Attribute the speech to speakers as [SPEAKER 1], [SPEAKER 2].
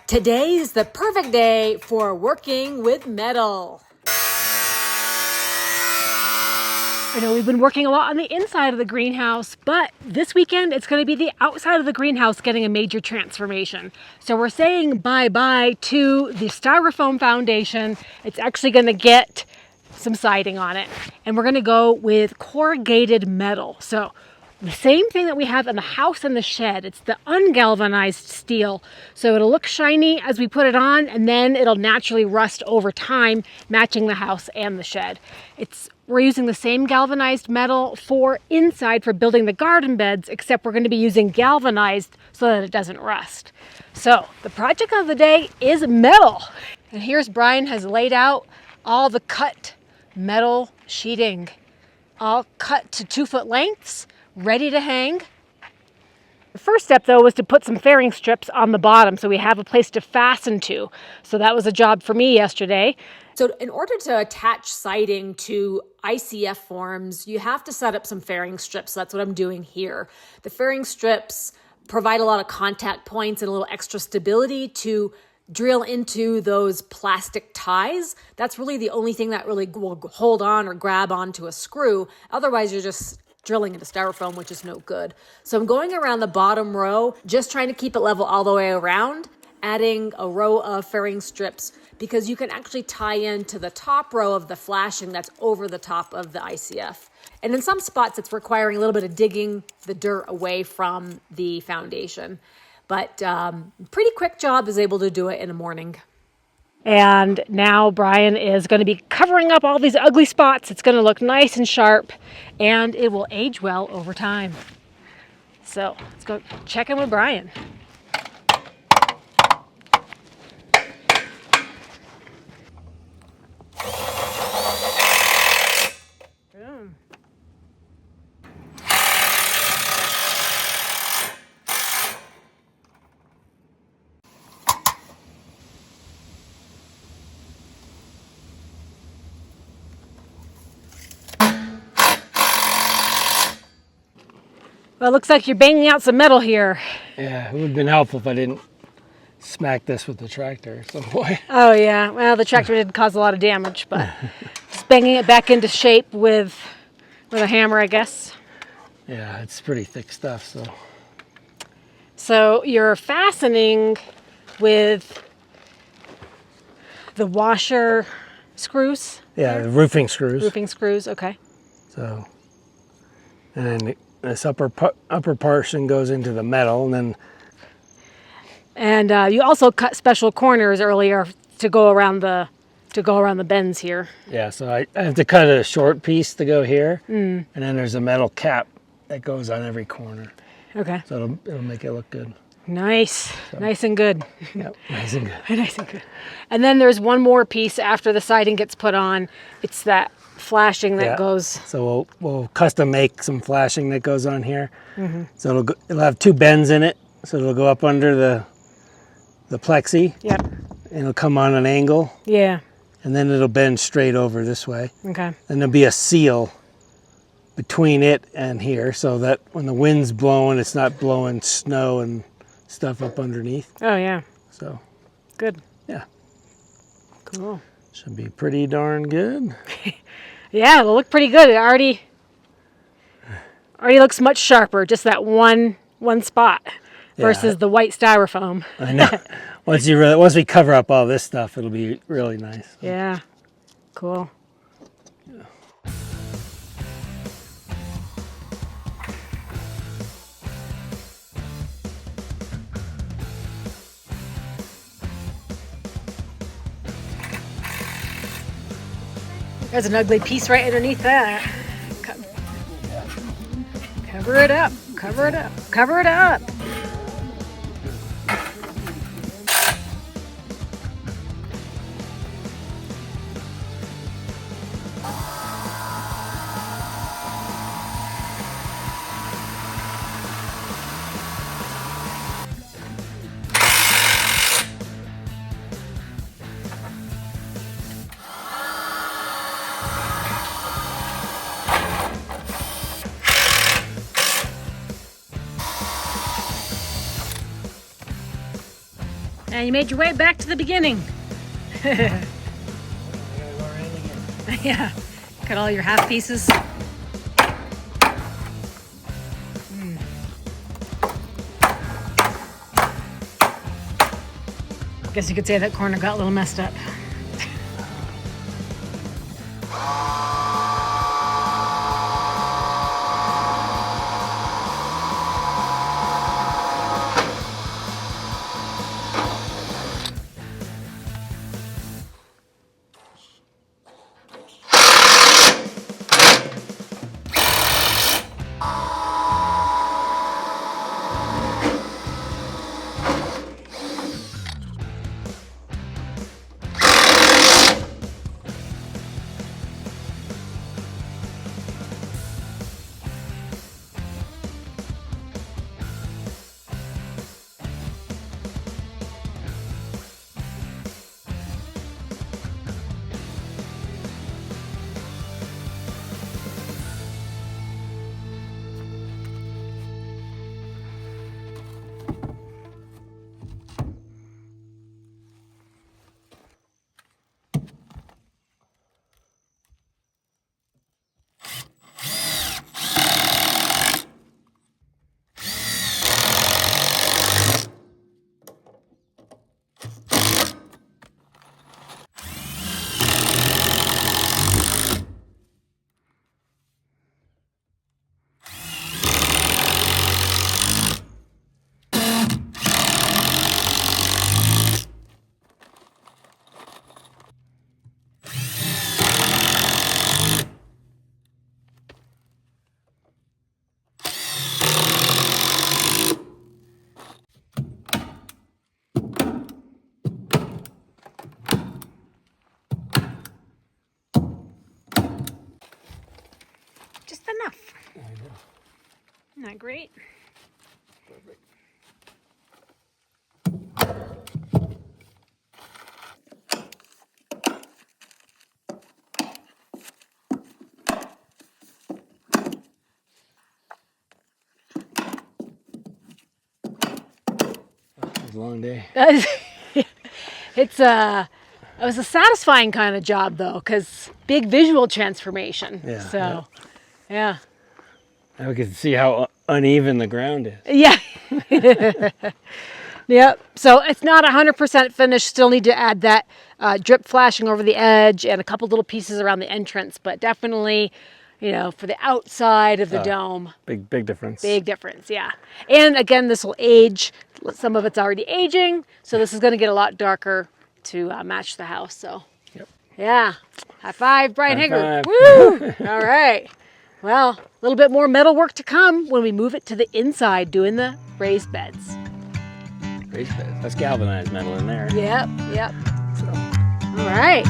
[SPEAKER 1] Today is the perfect day for working with metal. I know we've been working a lot on the inside of the greenhouse, but this weekend it's going to be the outside of the greenhouse getting a major transformation. So we're saying bye-bye to the styrofoam foundation. It's actually going to get some siding on it, and we're going to go with corrugated metal. So the same thing that we have in the house and the shed. It's the ungalvanized steel. So it'll look shiny as we put it on, and then it'll naturally rust over time, matching the house and the shed. We're using the same galvanized metal for inside for building the garden beds, except we're going to be using galvanized so that it doesn't rust. So the project of the day is metal. And here's Brian has laid out all the cut metal sheeting, all cut to 2-foot lengths, ready to hang. The first step though was to put some fairing strips on the bottom so we have a place to fasten to. So that was a job for me yesterday. So in order to attach siding to ICF forms, you have to set up some fairing strips. So that's what I'm doing here. The fairing strips provide a lot of contact points and a little extra stability to drill into those plastic ties. That's really the only thing that really will hold on or grab onto a screw. Otherwise, you're just drilling into styrofoam, which is no good. So I'm going around the bottom row, just trying to keep it level all the way around, adding a row of fairing strips because you can actually tie into the top row of the flashing that's over the top of the ICF. And in some spots, it's requiring a little bit of digging the dirt away from the foundation. But pretty quick job, is able to do it in the morning. And now Brian is going to be covering up all these ugly spots. It's going to look nice and sharp, and it will age well over time. So let's go check in with Brian. Boom. Well, it looks like you're banging out some metal here.
[SPEAKER 2] Yeah, it would have been helpful if I didn't smack this with the tractor at some point.
[SPEAKER 1] Oh yeah, well the tractor did cause a lot of damage, but just banging it back into shape with a hammer, I guess.
[SPEAKER 2] Yeah, it's pretty thick stuff, so.
[SPEAKER 1] So you're fastening with the washer screws?
[SPEAKER 2] Yeah, the roofing screws.
[SPEAKER 1] Roofing screws, okay.
[SPEAKER 2] So, and then this upper portion goes into the metal, and then.
[SPEAKER 1] You also cut special corners earlier to go around the bends here.
[SPEAKER 2] Yeah, so I have to cut a short piece to go here, and then there's a metal cap that goes on every corner.
[SPEAKER 1] Okay.
[SPEAKER 2] So it'll make it look good.
[SPEAKER 1] Nice, so. Nice and good.
[SPEAKER 2] Yep, nice and good.
[SPEAKER 1] Nice and good. And then there's one more piece after the siding gets put on. It's that flashing that goes.
[SPEAKER 2] So we'll custom make some flashing that goes on here. Mm-hmm. So it'll have 2 bends in it. So it'll go up under the plexi.
[SPEAKER 1] Yep.
[SPEAKER 2] And it'll come on an angle.
[SPEAKER 1] Yeah.
[SPEAKER 2] And then it'll bend straight over this way.
[SPEAKER 1] Okay.
[SPEAKER 2] And there'll be a seal between it and here so that when the wind's blowing, it's not blowing snow and stuff up underneath.
[SPEAKER 1] Oh yeah.
[SPEAKER 2] So.
[SPEAKER 1] Good.
[SPEAKER 2] Yeah.
[SPEAKER 1] Cool.
[SPEAKER 2] Should be pretty darn good.
[SPEAKER 1] Yeah, it'll look pretty good. It already looks much sharper, just that one spot versus the white styrofoam.
[SPEAKER 2] I know. Once we cover up all this stuff, it'll be really nice.
[SPEAKER 1] Yeah. Cool.
[SPEAKER 2] Yeah.
[SPEAKER 1] There's an ugly piece right underneath that. Cover it up, cover it up, cover it up. And you made your way back to the beginning. Yeah. Got all your half pieces. Guess you could say that corner got a little messed up. Just enough.
[SPEAKER 2] I know.
[SPEAKER 1] Isn't that great?
[SPEAKER 2] Perfect. It was a long day.
[SPEAKER 1] It was a satisfying kind of job though, because big visual transformation.
[SPEAKER 2] Yeah,
[SPEAKER 1] So, yeah.
[SPEAKER 2] Now we can see how uneven the ground is.
[SPEAKER 1] Yeah. Yep. So it's not 100% finished. Still need to add that drip flashing over the edge and a couple little pieces around the entrance, but definitely, you know, for the outside of the dome.
[SPEAKER 2] Big difference.
[SPEAKER 1] Big difference, yeah. And again, this will age. Some of it's already aging, so this is going to get a lot darker to match the house. So,
[SPEAKER 2] Yep.
[SPEAKER 1] yeah. High five, Brian
[SPEAKER 2] High
[SPEAKER 1] Hager.
[SPEAKER 2] five.
[SPEAKER 1] Woo! All right. Well, a little bit more metal work to come when we move it to the inside, doing the raised beds.
[SPEAKER 2] Raised bed. That's galvanized metal in there.
[SPEAKER 1] Yep, yep.
[SPEAKER 2] So.
[SPEAKER 1] All right.